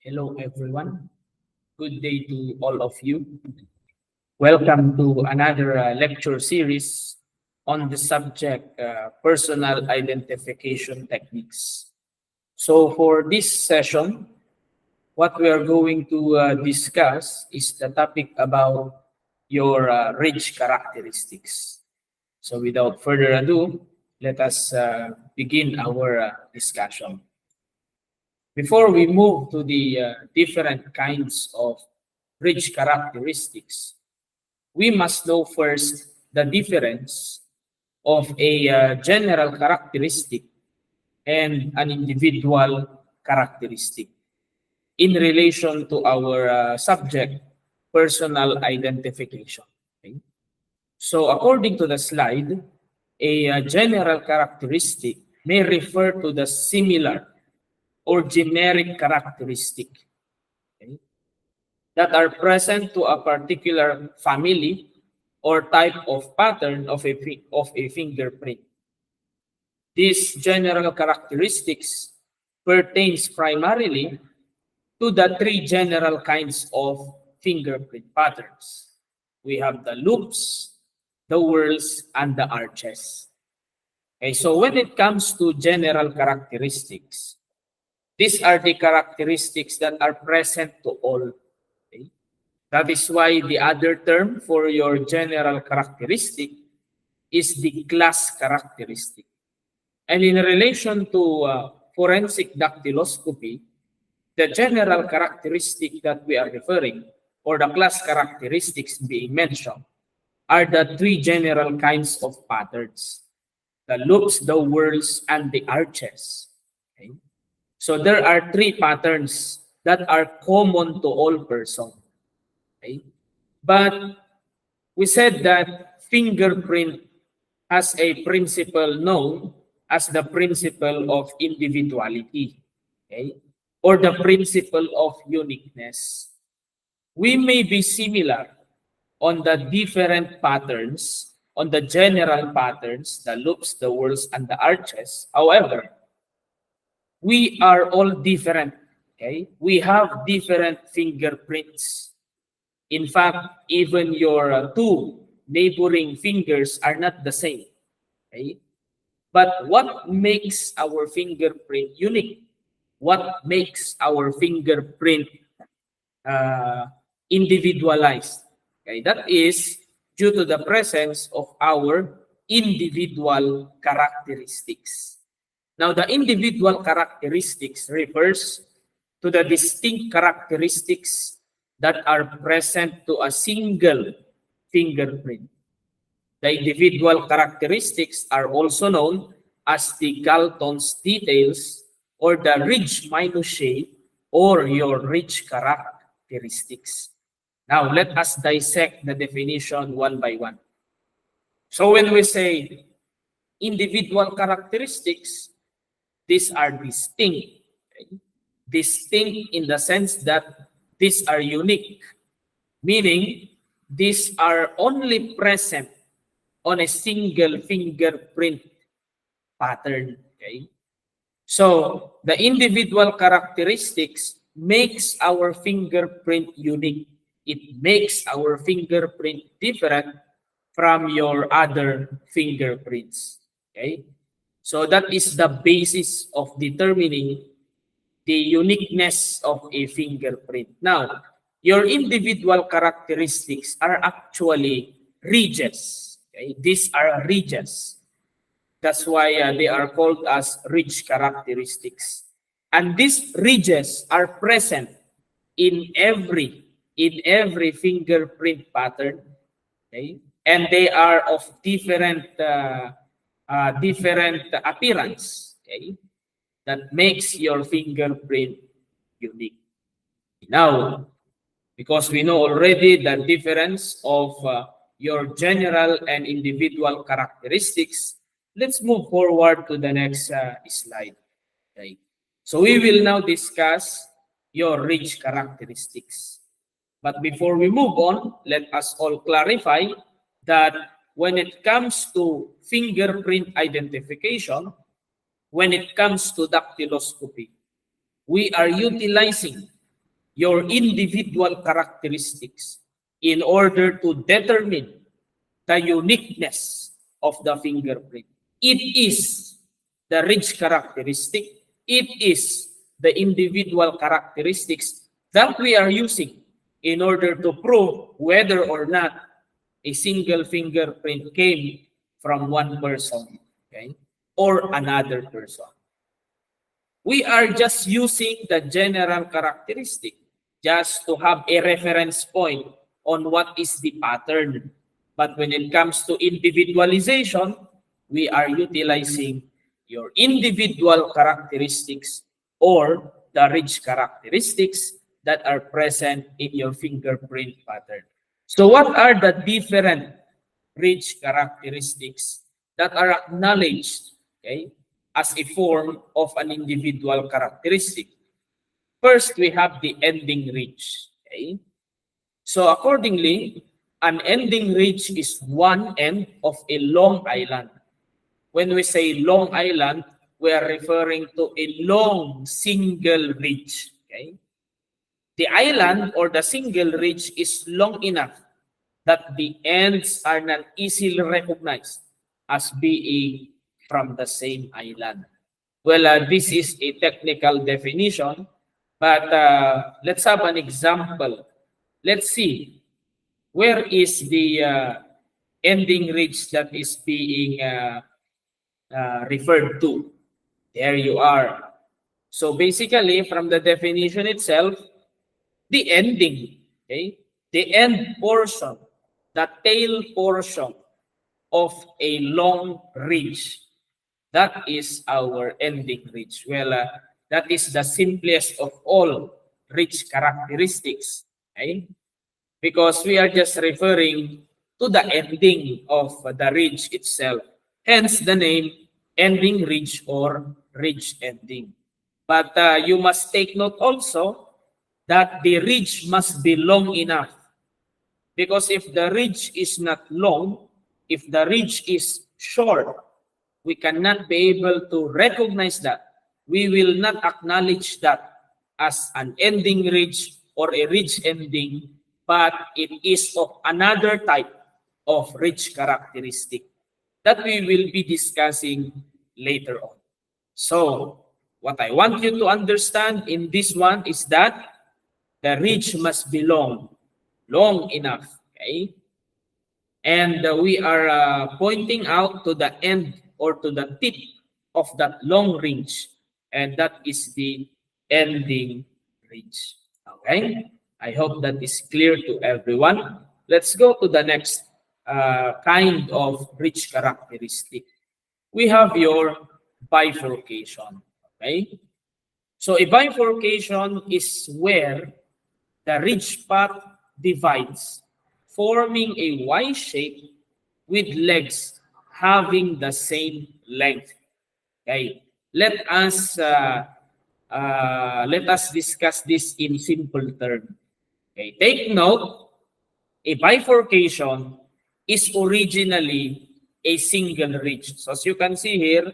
Hello, everyone. Good day to all of you. Welcome to another lecture series on the subject personal identification techniques. So, for this session, what we are going to discuss is the topic about your rich characteristics. So, without further ado, let us begin our discussion. Before we move to the different kinds of rich characteristics, we must know first the difference of a general characteristic and an individual characteristic in relation to our subject, personal identification. Okay? So according to the slide, a general characteristic may refer to the similar or generic characteristic, okay, that are present to a particular family or type of pattern of a fingerprint. These general characteristics pertains primarily to the three general kinds of fingerprint patterns. We have the loops, the whorls, and the arches. Okay, so when it comes to general characteristics, these are the characteristics that are present to all. Okay? That is why the other term for your general characteristic is the class characteristic. And in relation to forensic dactyloscopy, the general characteristic that we are referring, or the class characteristics being mentioned, are the three general kinds of patterns: the loops, the whorls, and the arches. Okay? So there are three patterns that are common to all persons. Okay? But we said that fingerprint has a principle known as the principle of individuality, okay? Or the principle of uniqueness. We may be similar on the different patterns, on the general patterns, the loops, the whorls, and the arches. However, we are all different. Okay? We have different fingerprints. In fact, even your two neighboring fingers are not the same. Okay? But what makes our fingerprint unique? What makes our fingerprint individualized? Okay? That is due to the presence of our individual characteristics. Now, the individual characteristics refers to the distinct characteristics that are present to a single fingerprint. The individual characteristics are also known as the Galton's details or the ridge minutiae or your ridge characteristics. Now, let us dissect the definition one by one. So when we say individual characteristics, these are distinct. Okay? Distinct in the sense that these are unique, meaning these are only present on a single fingerprint pattern. Okay? So the individual characteristics makes our fingerprint unique. It makes our fingerprint different from your other fingerprints. Okay? So that is the basis of determining the uniqueness of a fingerprint. Now, your individual characteristics are actually ridges. Okay? These are ridges. That's why they are called as ridge characteristics. And these ridges are present in every fingerprint pattern. Okay? And they are of different appearance. Okay? That makes your fingerprint unique. Now, because we know already the difference of your general and individual characteristics, let's move forward to the next slide. Okay. So we will now discuss your ridge characteristics. But before we move on, let us all clarify that when it comes to fingerprint identification, when it comes to dactyloscopy, we are utilizing your individual characteristics in order to determine the uniqueness of the fingerprint. It is the ridge characteristic. It is the individual characteristics that we are using in order to prove whether or not a single fingerprint came from one person, okay, or another person. We are just using the general characteristic just to have a reference point on what is the pattern. But when it comes to individualization, we are utilizing your individual characteristics or the ridge characteristics that are present in your fingerprint pattern. So what are the different ridge characteristics that are acknowledged, okay, as a form of an individual characteristic? First, we have the ending ridge. Okay? So accordingly, an ending ridge is one end of a long island. When we say long island, we are referring to a long single ridge. Okay? The island or the single ridge is long enough that the ends are not easily recognized as being from the same island. Well, this is a technical definition, but let's have an example. Let's see, where is the ending ridge that is being referred to? There you are. So basically, from the definition itself, the ending, okay, the end portion, the tail portion of a long ridge, that is our ending ridge. Well, that is the simplest of all ridge characteristics, okay? Because we are just referring to the ending of the ridge itself. Hence the name ending ridge or ridge ending. But you must take note also that the ridge must be long enough. Because if the ridge is not long, if the ridge is short, we cannot be able to recognize that. We will not acknowledge that as an ending ridge or a ridge ending, but it is of another type of ridge characteristic that we will be discussing later on. So, what I want you to understand in this one is that the ridge must be long enough, okay? And we are pointing out to the end or to the tip of that long ridge, and that is the ending ridge. Okay? I hope that is clear to everyone. Let's go to the next kind of ridge characteristic. We have your bifurcation. Okay? So a bifurcation is where the ridge path divides, forming a Y shape with legs having the same length. Okay, let us discuss this in simple terms. Okay, take note. A bifurcation is originally a single ridge. So as you can see here,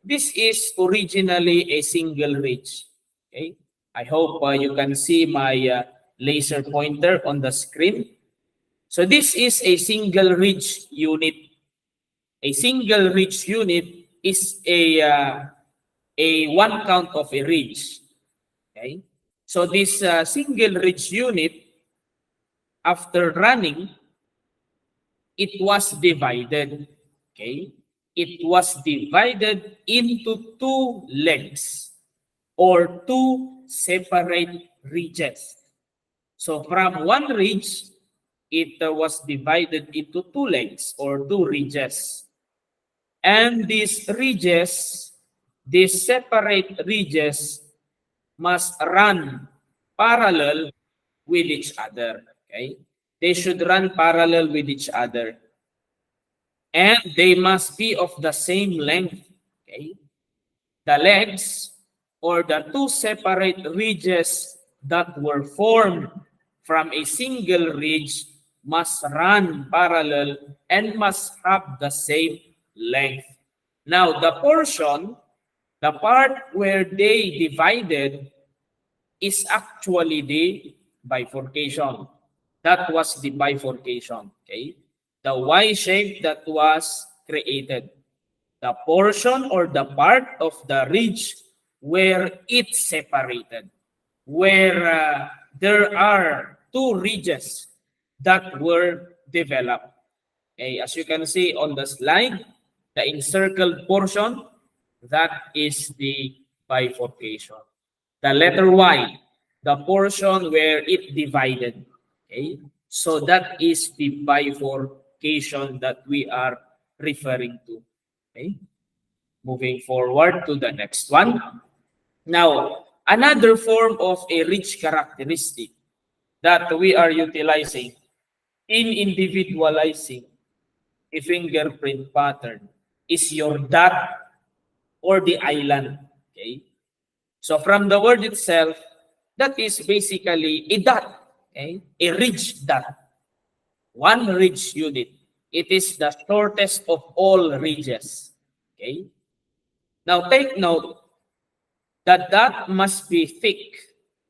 this is originally a single ridge. Okay, I hope you can see my laser pointer on the screen. So this is a single ridge unit. A single ridge unit is a one count of a ridge. Okay, so this single ridge unit, after running, it was divided. Okay, it was divided into two legs or two separate ridges. So from one ridge, it was divided into two legs or two ridges. And these ridges, these separate ridges, must run parallel with each other. Okay? They should run parallel with each other. And they must be of the same length. Okay? The legs or the two separate ridges that were formed from a single ridge must run parallel and must have the same length. Now, the portion, the part where they divided, is actually the bifurcation. That was the bifurcation, okay? The Y shape that was created. The portion or the part of the ridge where it separated, where there are two ridges that were developed. Okay, as you can see on the slide, the encircled portion, that is the bifurcation. The letter Y, the portion where it divided. Okay, so that is the bifurcation that we are referring to. Okay, moving forward to the next one. Now, another form of a rich characteristic that we are utilizing in individualizing a fingerprint pattern is your dot or the island. Okay. So from the word itself, that is basically a dot, okay? A ridge dot, one ridge unit. It is the shortest of all ridges. Okay. Now take note that dot must be thick.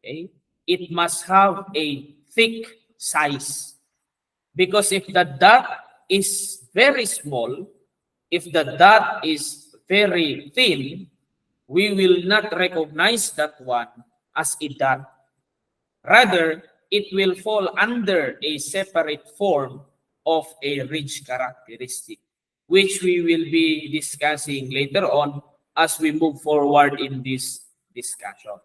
Okay. It must have a thick size. Because if the dot is very small, if the dot is very thin, we will not recognize that one as a dot. Rather, it will fall under a separate form of a ridge characteristic, which we will be discussing later on as we move forward in this discussion.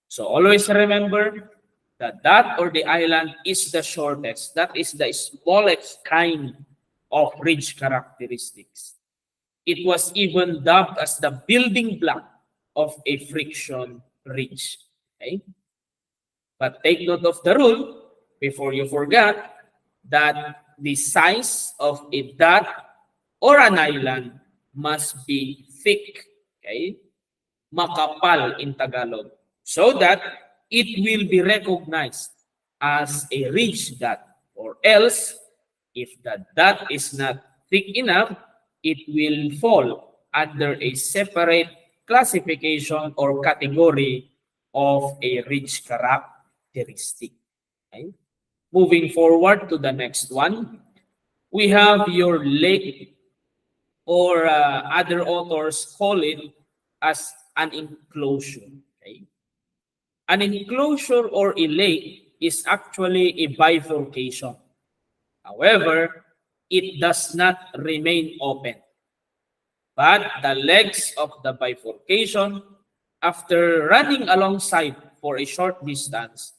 So always remember that dot or the island is the shortest. That is the smallest kind of ridge characteristics. It was even dubbed as the building block of a friction ridge. Okay? But take note of the rule before you forget that the size of a dot or an island must be thick. Okay? Makapal in Tagalog. So that it will be recognized as a ridge dot, or else if the dot is not thick enough, it will fall under a separate classification or category of a ridge characteristic. Okay? Moving forward to the next one, we have your lake, or other authors call it as an enclosure. Okay? An enclosure or a lake is actually a bifurcation. However, it does not remain open. But the legs of the bifurcation, after running alongside for a short distance,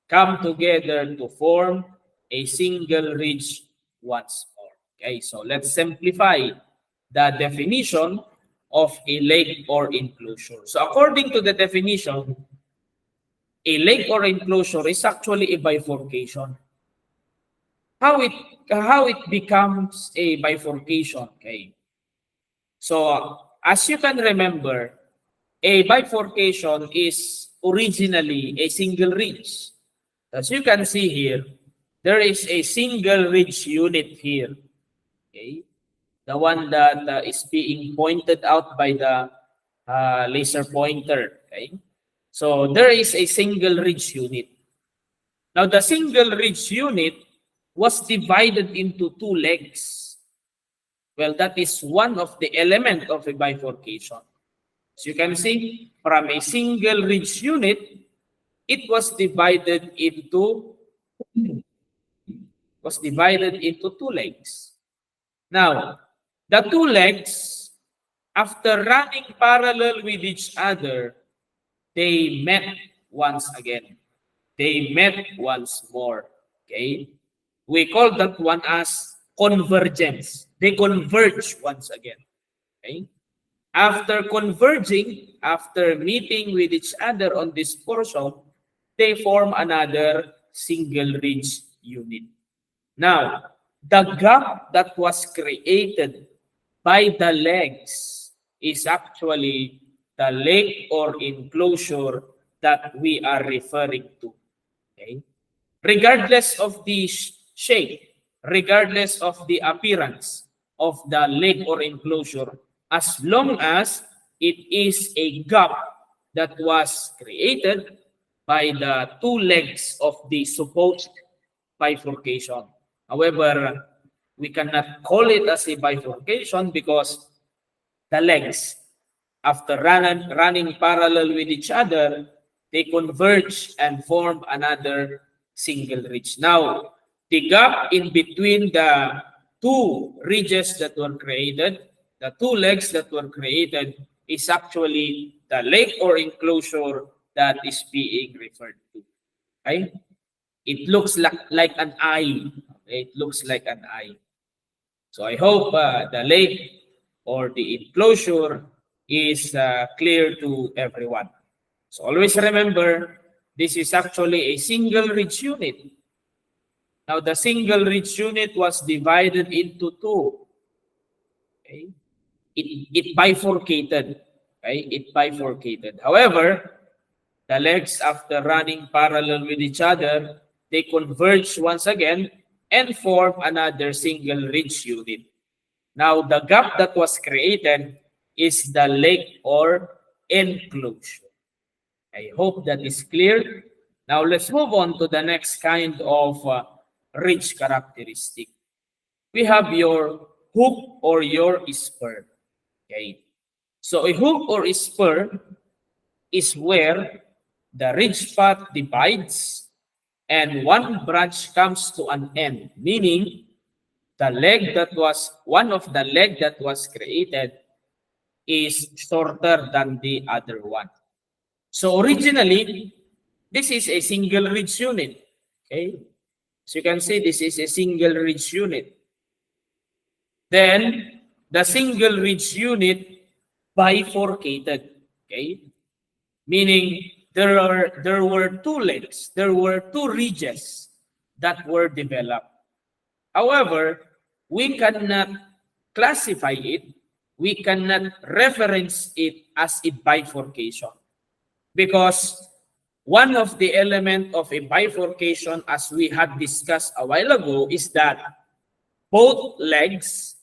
come together to form a single ridge once more. Okay, so let's simplify the definition of a lake or enclosure. So according to the definition, a lake or enclosure is actually a bifurcation. How it becomes a bifurcation? Okay. So as you can remember, a bifurcation is originally a single ridge. As you can see here, there is a single ridge unit here. Okay. The one that is being pointed out by the laser pointer. Okay. So there is a single ridge unit. Now the single ridge unit was divided into two legs. Well, that is one of the element of a bifurcation. As you can see, from a single ridge unit, it was divided into two legs. Now, the two legs, after running parallel with each other, they met once again. They met once more. Okay? We call that one as convergence. They converge once again. Okay? After converging, after meeting with each other on this portion, they form another single ridge unit. Now, the gap that was created by the legs is actually the lake or enclosure that we are referring to. Okay? Regardless of the shape, regardless of the appearance of the lake or enclosure, as long as it is a gap that was created, by the two legs of the supposed bifurcation. However, we cannot call it as a bifurcation because the legs, after running parallel with each other, they converge and form another single ridge. Now, the gap in between the two ridges that were created, the two legs that were created, is actually the leg or enclosure that is being referred to. Okay? It looks like an eye. Okay? It looks like an eye. So I hope the leg or the enclosure is clear to everyone. So always remember, this is actually a single ridge unit. Now the single ridge unit was divided into two. Okay? It bifurcated. Okay? It bifurcated. However, the legs, after running parallel with each other, they converge once again and form another single ridge unit. Now, the gap that was created is the leg or enclosure. I hope that is clear. Now, let's move on to the next kind of ridge characteristic. We have your hook or your spur. Okay. So, a hook or a spur is where the ridge path divides and one branch comes to an end, meaning the leg that was one of the leg that was created is shorter than the other one. So originally, this is a single ridge unit. Okay, so you can see this is a single ridge unit. Then the single ridge unit bifurcated. Okay, meaning there were two legs, there were two ridges that were developed. However, we cannot classify it, we cannot reference it as a bifurcation because one of the elements of a bifurcation, as we had discussed a while ago, is that both legs,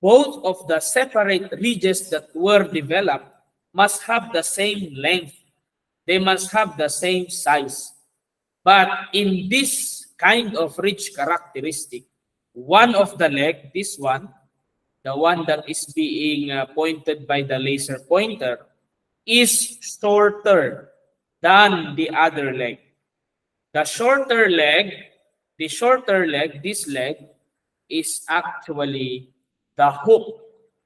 both of the separate ridges that were developed must have the same length. They must have the same size. But in this kind of ridge characteristic, one of the leg, this one, the one that is being pointed by the laser pointer, is shorter than the other leg. The shorter leg, this leg, is actually the hook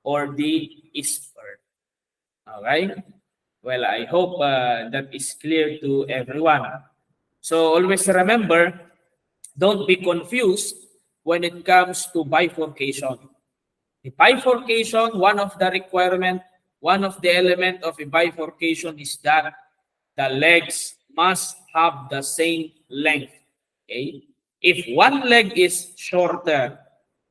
or the spur. Okay? Well, I hope that is clear to everyone. So always remember, don't be confused when it comes to bifurcation. The bifurcation, one of the requirement, one of the element of a bifurcation is that the legs must have the same length. Okay? If one leg is shorter,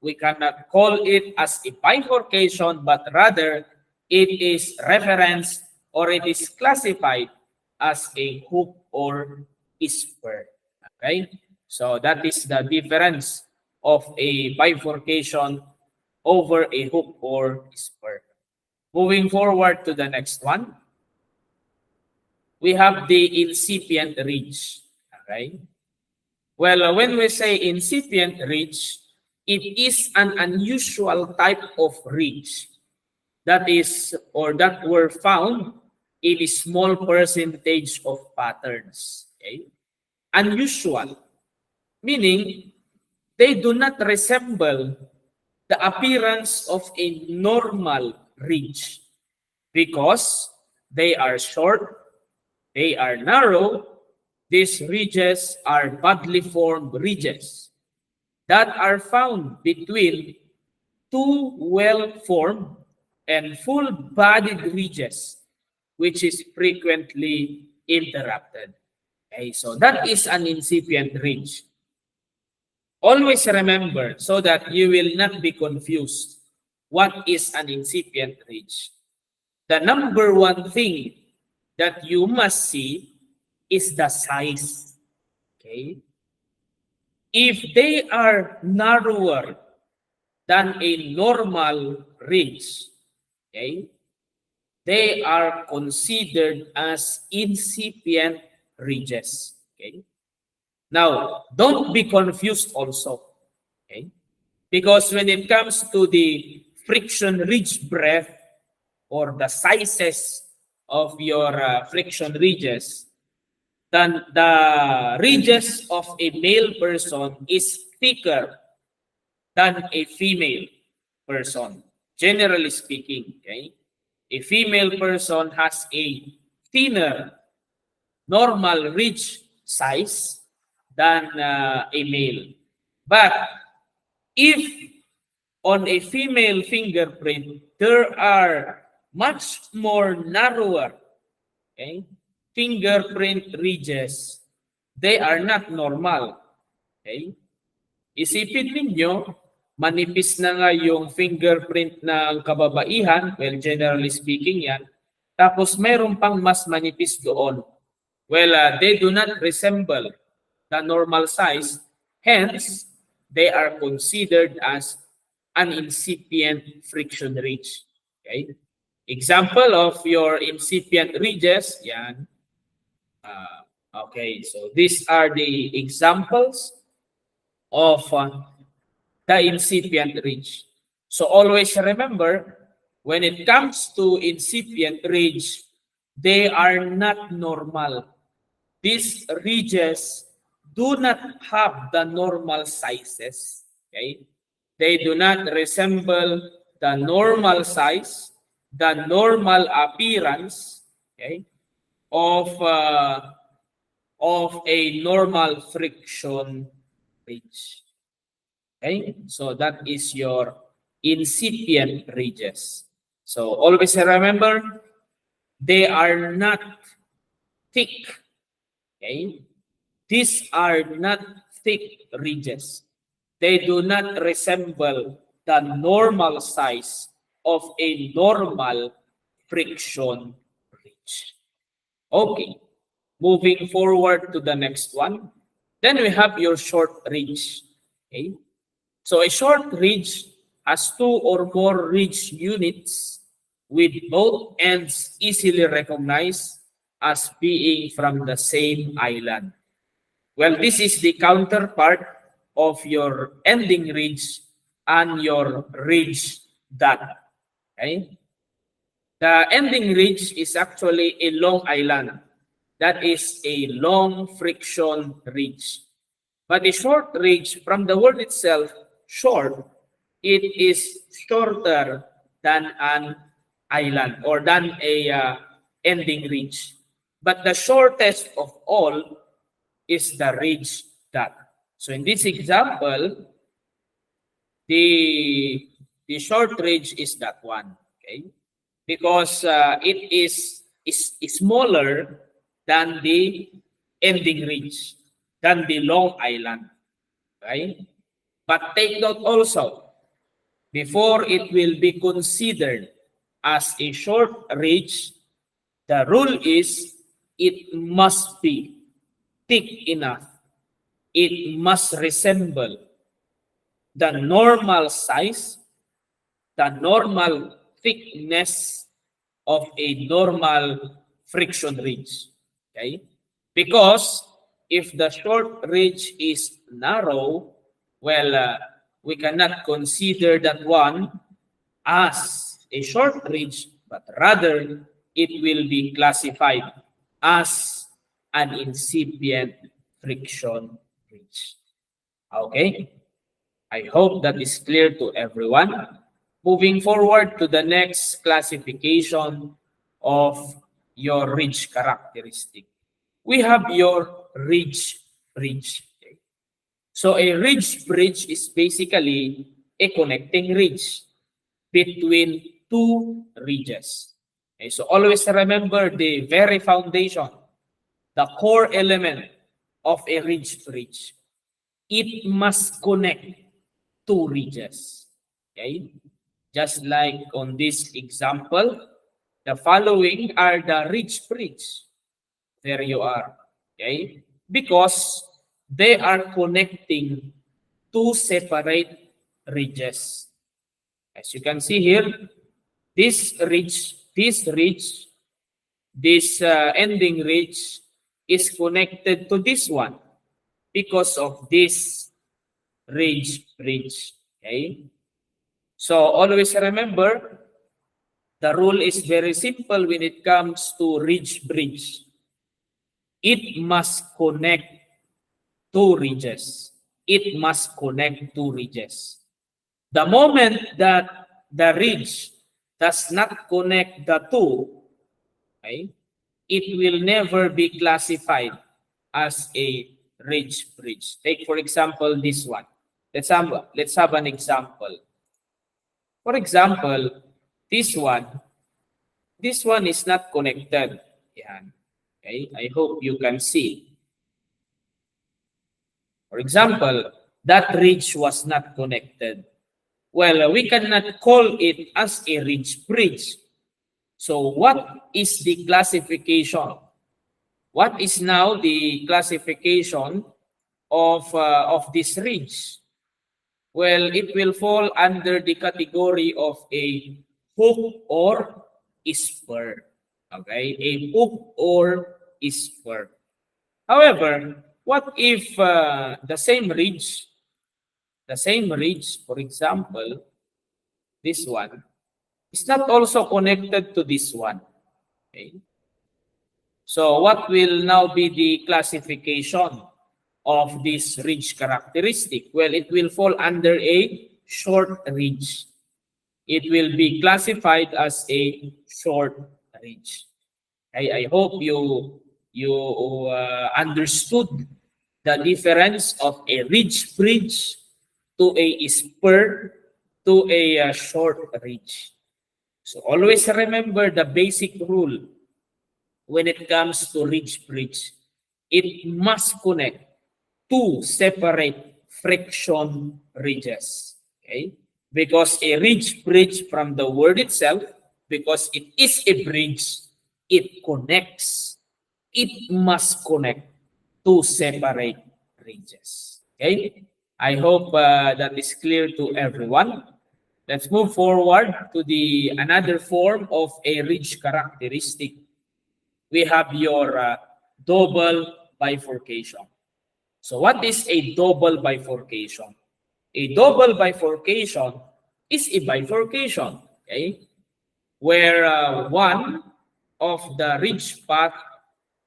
we cannot call it as a bifurcation, but rather it is referenced or it is classified as a hook or spur. Okay? So that is the difference of a bifurcation over a hook or spur. Moving forward to the next one, we have the incipient ridge. Okay? Well, when we say incipient ridge, it is an unusual type of ridge that is or that were found in a small percentage of patterns. Okay? Unusual, meaning they do not resemble the appearance of a normal ridge because they are short, they are narrow. These ridges are badly formed ridges that are found between two well-formed and full-bodied ridges, which is frequently interrupted. Okay, so that is an incipient ridge. Always remember so that you will not be confused. What is an incipient ridge? The number one thing that you must see is the size. Okay? If they are narrower than a normal ridge, okay, they are considered as incipient ridges. Okay. Now, don't be confused also. Okay. Because when it comes to the friction ridge breadth or the sizes of your friction ridges, then the ridges of a male person is thicker than a female person, generally speaking. Okay? A female person has a thinner normal ridge size than a male. But if on a female fingerprint, there are much more narrower, okay, fingerprint ridges. They are not normal. Okay? Isipin ninyo, manipis na nga yung fingerprint ng kababaihan, well, generally speaking yan, tapos mayroon pang mas manipis doon. Well, they do not resemble the normal size, hence, they are considered as an incipient friction ridge. Okay? Example of your incipient ridges, yan. Okay, so these are the examples of the incipient ridge. So always remember, when it comes to incipient ridge, they are not normal. These ridges do not have the normal sizes. Okay? They do not resemble the normal size, the normal appearance, okay, of a normal friction ridge. Okay, so that is your incipient ridges. So always remember, they are not thick. Okay, these are not thick ridges. They do not resemble the normal size of a normal friction ridge. Okay, moving forward to the next one. Then we have your short ridge. Okay, so a short ridge has two or more ridge units with both ends easily recognized as being from the same island. Well, this is the counterpart of your ending ridge and your ridge dot. Okay? The ending ridge is actually a long island. That is a long friction ridge. But a short ridge, from the word itself, short, it is shorter than an island or than a ending ridge. But the shortest of all is the ridge dot. So in this example, the short ridge is that one, okay? Because it is smaller than the ending ridge, than the long island, right? But take note also, before it will be considered as a short ridge, the rule is it must be thick enough. It must resemble the normal size, the normal thickness of a normal friction ridge. Okay? Because if the short ridge is narrow, well, we cannot consider that one as a short ridge, but rather it will be classified as an incipient friction ridge. Okay? I hope that is clear to everyone. Moving forward to the next classification of your ridge characteristic. We have your ridge bridge. Okay? So a ridge bridge is basically a connecting ridge between two ridges. Okay? So always remember the very foundation, the core element of a ridge bridge. It must connect two ridges. Okay? Just like on this example, the following are the ridge bridge. There you are. Okay? Because they are connecting two separate ridges. As you can see here, this ridge, this ending ridge is connected to this one because of this ridge bridge. Okay? So always remember, the rule is very simple when it comes to ridge bridge. It must connect two ridges. It must connect two ridges. The moment that the ridge does not connect the two, okay, it will never be classified as a ridge bridge. Take for example this one. Let's have an example. For example, this one is not connected. Yan. Okay, I hope you can see. For example, that ridge was not connected. Well, we cannot call it as a ridge bridge. So what is the classification? What is now the classification of this ridge? Well, it will fall under the category of a hook or spur. Okay, a hook or spur. However, what if the same ridge, for example, this one, is not also connected to this one? Okay. So what will now be the classification of this ridge characteristic? Well, it will fall under a short ridge. It will be classified as a short ridge. I hope you understood the difference of a ridge bridge to a spur to a short ridge. So always remember the basic rule when it comes to ridge bridge. It must connect two separate friction ridges. Okay? Because a ridge bridge from the word itself, because it is a bridge, it connects. It must connect two separate ridges. Okay? I hope that is clear to everyone. Let's move forward to the another form of a ridge characteristic. We have your double bifurcation. So what is a double bifurcation? A double bifurcation is a bifurcation, okay, where one of the ridge path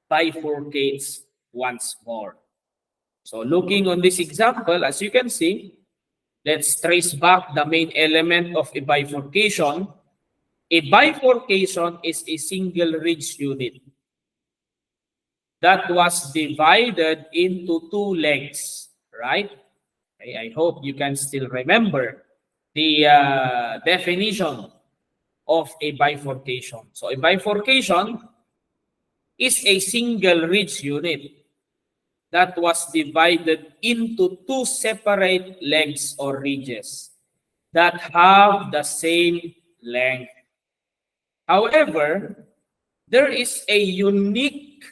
bifurcates once more. So looking on this example, as you can see, let's trace back the main element of a bifurcation. A bifurcation is a single ridge unit that was divided into two legs, right? I hope you can still remember the definition of a bifurcation. So a bifurcation is a single ridge unit that was divided into two separate legs or ridges that have the same length. However, there is a unique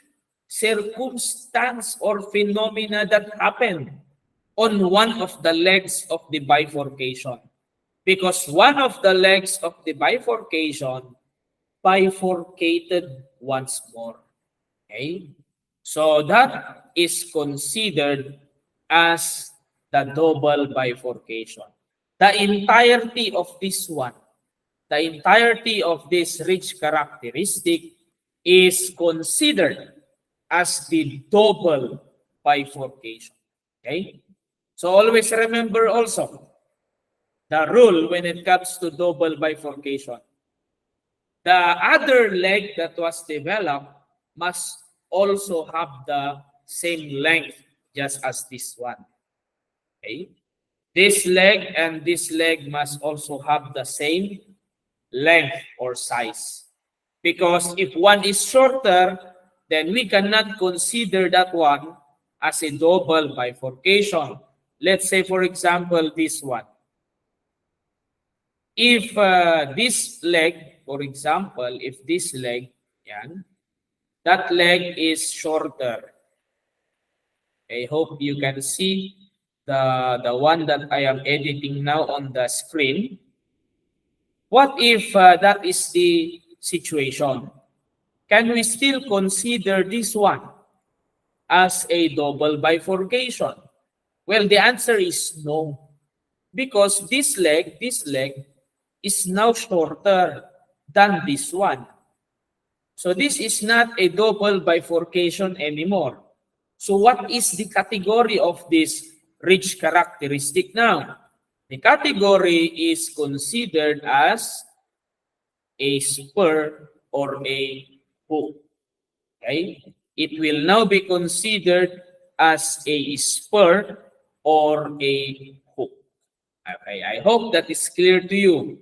circumstance or phenomena that happened on one of the legs of the bifurcation, because one of the legs of the bifurcation bifurcated once more. Okay? So that is considered as the double bifurcation. The entirety of this one, the entirety of this ridge characteristic is considered as the double bifurcation. Okay? So always remember also the rule when it comes to double bifurcation. The other leg that was developed must also have the same length just as this one. Okay? This leg and this leg must also have the same length or size. Because if one is shorter, then we cannot consider that one as a double bifurcation. Let's say, for example, this one. If this leg, for example, if this leg, yan, that leg is shorter. I hope you can see the one that I am editing now on the screen. What if that is the situation? Can we still consider this one as a double bifurcation? Well, the answer is no. Because this leg is now shorter than this one. So this is not a double bifurcation anymore. So what is the category of this ridge characteristic now? The category is considered as a spur or a hook. Okay? It will now be considered as a spur or a hook. Okay, I hope that is clear to you.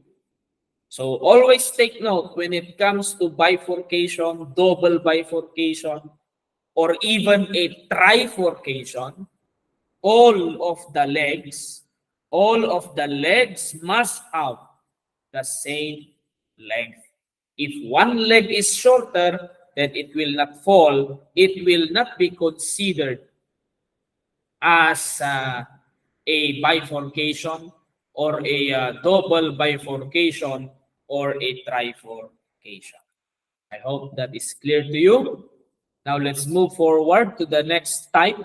So always take note when it comes to bifurcation, double bifurcation, or even a trifurcation, all of the legs must have the same length. If one leg is shorter, then it will not fall. It will not be considered as a bifurcation or a double bifurcation or a trifurcation. I hope that is clear to you. Now let's move forward to the next type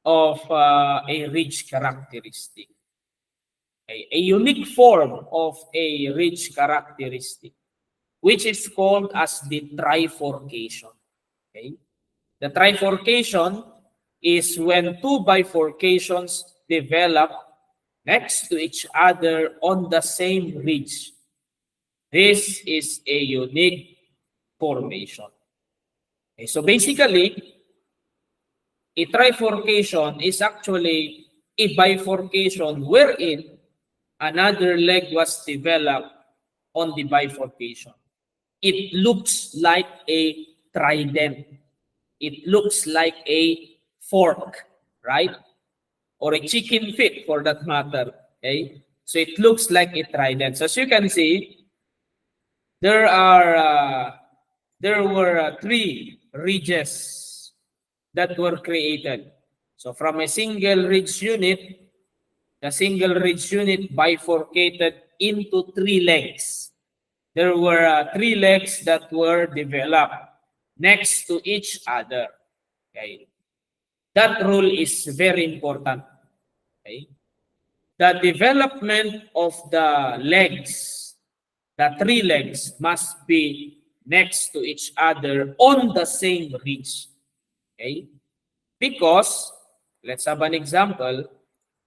of a ridge characteristic. A unique form of a ridge characteristic, which is called as the trifurcation. Okay? The trifurcation is when two bifurcations develop next to each other on the same ridge. This is a unique formation. Okay, so basically, a trifurcation is actually a bifurcation wherein another leg was developed on the bifurcation. It looks like a trident. It looks like a fork, right? Or a chicken feet for that matter. Okay? So it looks like a trident. So as you can see, there were three ridges that were created. So from a single ridge unit, the single ridge unit bifurcated into three legs. There were three legs that were developed next to each other. Okay. That rule is very important. Okay. The development of the legs, the three legs, must be next to each other on the same ridge. Okay. Because, let's have an example.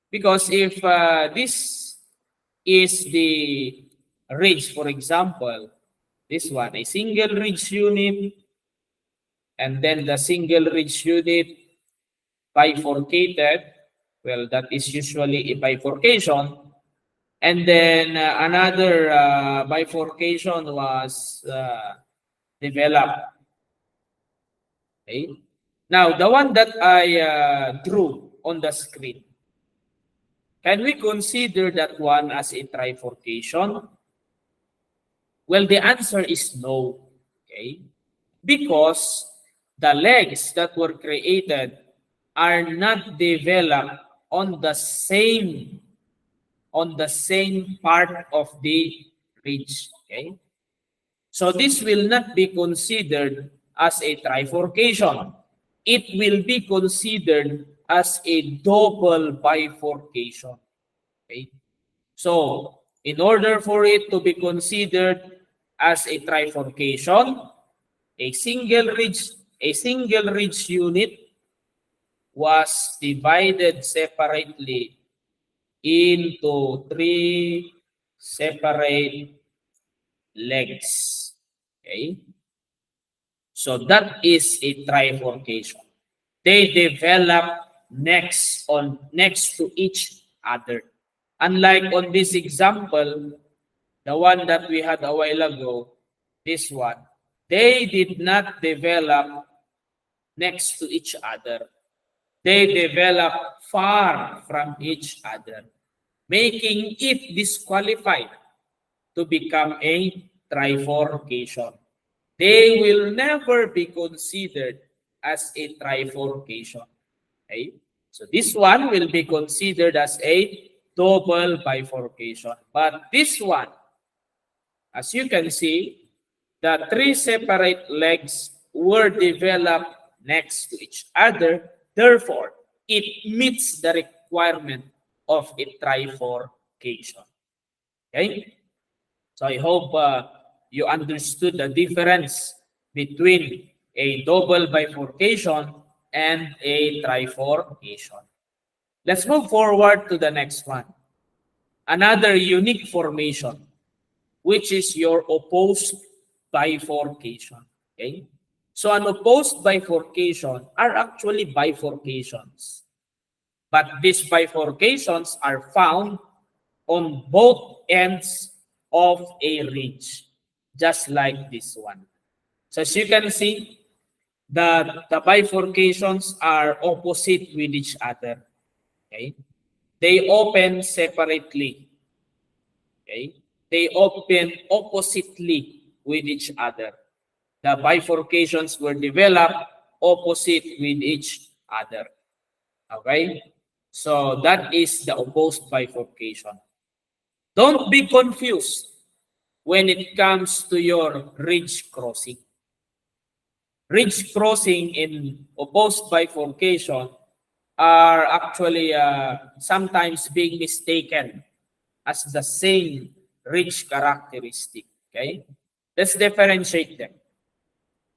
Because if this is the ridge, for example, this one, a single ridge unit, and then the single ridge unit bifurcated, well, that is usually a bifurcation. And then another bifurcation was developed. Okay. Now, the one that I drew on the screen, can we consider that one as a trifurcation? Well, the answer is no. Okay. Because the legs that were created are not developed on the same part of the ridge. Okay. So this will not be considered as a trifurcation. It will be considered as a double bifurcation. Okay. So in order for it to be considered as a trifurcation, a single ridge unit was divided separately into three separate legs. Okay? So that is a trifurcation. They develop next to each other. Unlike on this example, the one that we had a while ago, this one, they did not develop next to each other. They develop far from each other, making it disqualified to become a trifurcation. They will never be considered as a trifurcation. Okay? So this one will be considered as a double bifurcation. But this one, as you can see, the three separate legs were developed next to each other. Therefore, it meets the requirement of a trifurcation. Okay? So I hope you understood the difference between a double bifurcation and a trifurcation. Let's move forward to the next one. Another unique formation, which is your opposed bifurcation. Okay? So an opposed bifurcation are actually bifurcations. But these bifurcations are found on both ends of a ridge, just like this one. So as you can see, the bifurcations are opposite with each other. Okay? They open separately. Okay? They open oppositely with each other. The bifurcations were developed opposite with each other. Okay? So that is the opposed bifurcation. Don't be confused when it comes to your ridge crossing. Ridge crossing in opposed bifurcation are actually sometimes being mistaken as the same ridge characteristic. Okay? Let's differentiate them.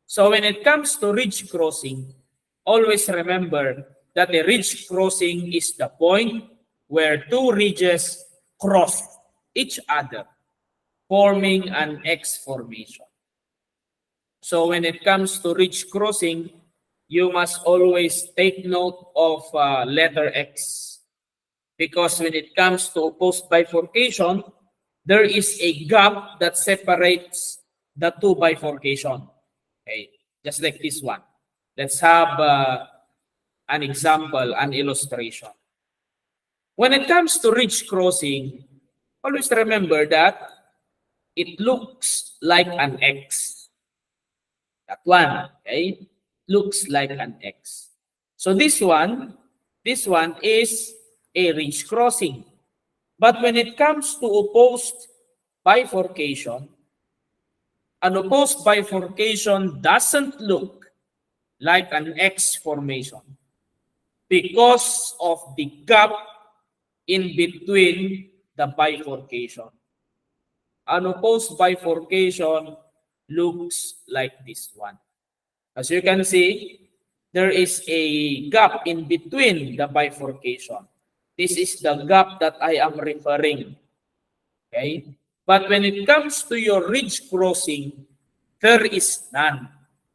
So when it comes to ridge crossing, always remember that a ridge crossing is the point where two ridges cross each other, forming an X formation. So when it comes to ridge crossing, you must always take note of letter X. Because when it comes to opposed bifurcation, there is a gap that separates the two bifurcation. Okay, just like this one. Let's have an example, an illustration. When it comes to ridge crossing, always remember that it looks like an X. That one, okay, looks like an X. So this one is a ridge crossing. But when it comes to opposed bifurcation, an opposed bifurcation doesn't look like an X formation because of the gap in between the bifurcation. An opposed bifurcation looks like this one. As you can see, there is a gap in between the bifurcation. This is the gap that I am referring. Okay? But when it comes to your ridge crossing, there is none.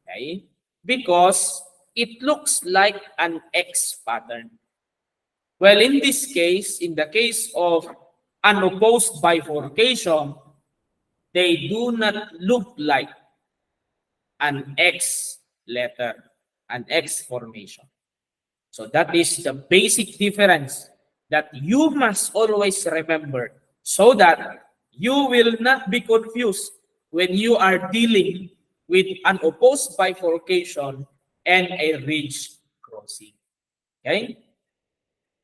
Okay? Because it looks like an X pattern. Well, in this case, in the case of unopposed bifurcation, they do not look like an X letter, an X formation. So that is the basic difference that you must always remember so that you will not be confused when you are dealing with an opposed bifurcation and a ridge crossing. Okay?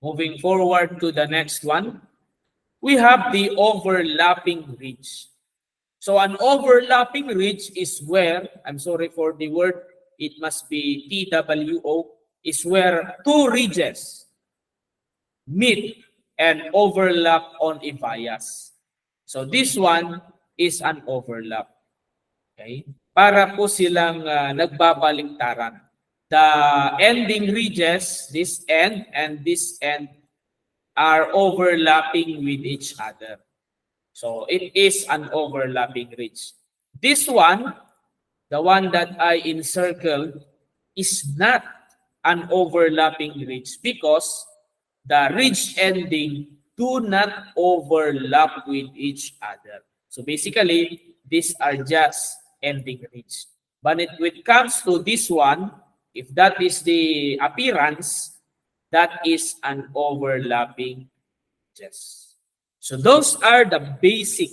Moving forward to the next one, we have the overlapping ridge. So an overlapping ridge is where, I'm sorry for the word, it must be TWO, is where two ridges meet and overlap on a bias. So this one is an overlap. Okay? Para po silang nagbabaliktaran. The ending ridges, this end and this end, are overlapping with each other. So it is an overlapping ridge. This one, the one that I encircled, is not an overlapping ridge because the ridge ending do not overlap with each other. So basically, these are just ending ridge. But when it comes to this one, if that is the appearance, that is an overlapping ridges. So those are the basic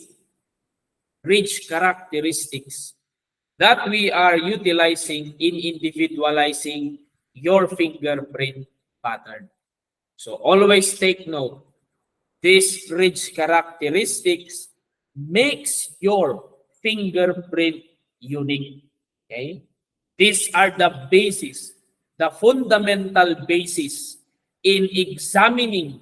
ridge characteristics that we are utilizing in individualizing your fingerprint pattern. So always take note, these ridge characteristics makes your fingerprint unique. Okay? These are the basis the fundamental basis in examining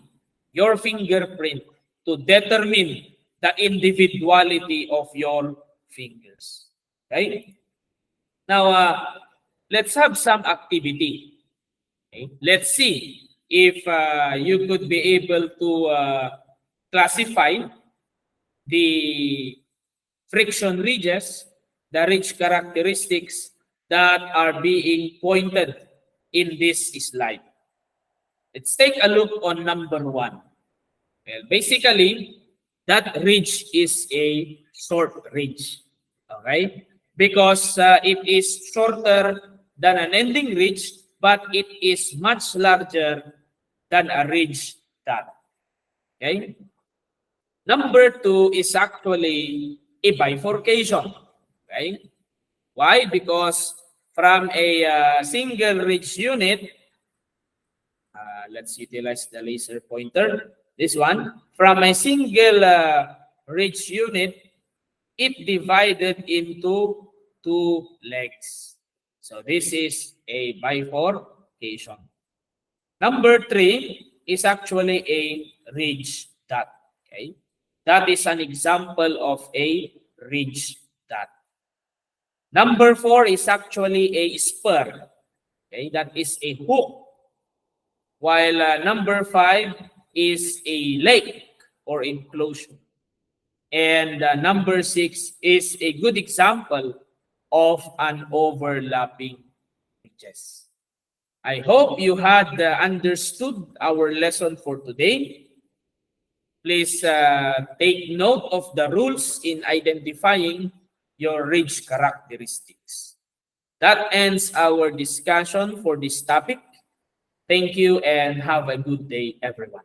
your fingerprint to determine the individuality of your fingers. Okay? Now, let's have some activity. Okay? Let's see if you could be able to classify the friction ridges, the ridge characteristics that are being pointed in this slide. Let's take a look on number 1. Well, basically, that ridge is a short ridge. Okay? Because it is shorter than an ending ridge, but it is much larger than a ridge dot. Okay? Number 2 is actually a bifurcation. Okay? Why? Because from a single ridge unit, let's utilize the laser pointer. This one, from a single ridge unit, it divided into 2 legs. So this is a bifurcation. Number 3 is actually a ridge dot. Okay, that is an example of a ridge dot. Number 4 is actually a spur. Okay, that is a hook. While number 5 is a lake or enclosure. And number 6 is a good example of an overlapping ridges. I hope you had understood our lesson for today. Please take note of the rules in identifying your ridge characteristics. That ends our discussion for this topic. Thank you and have a good day, everyone.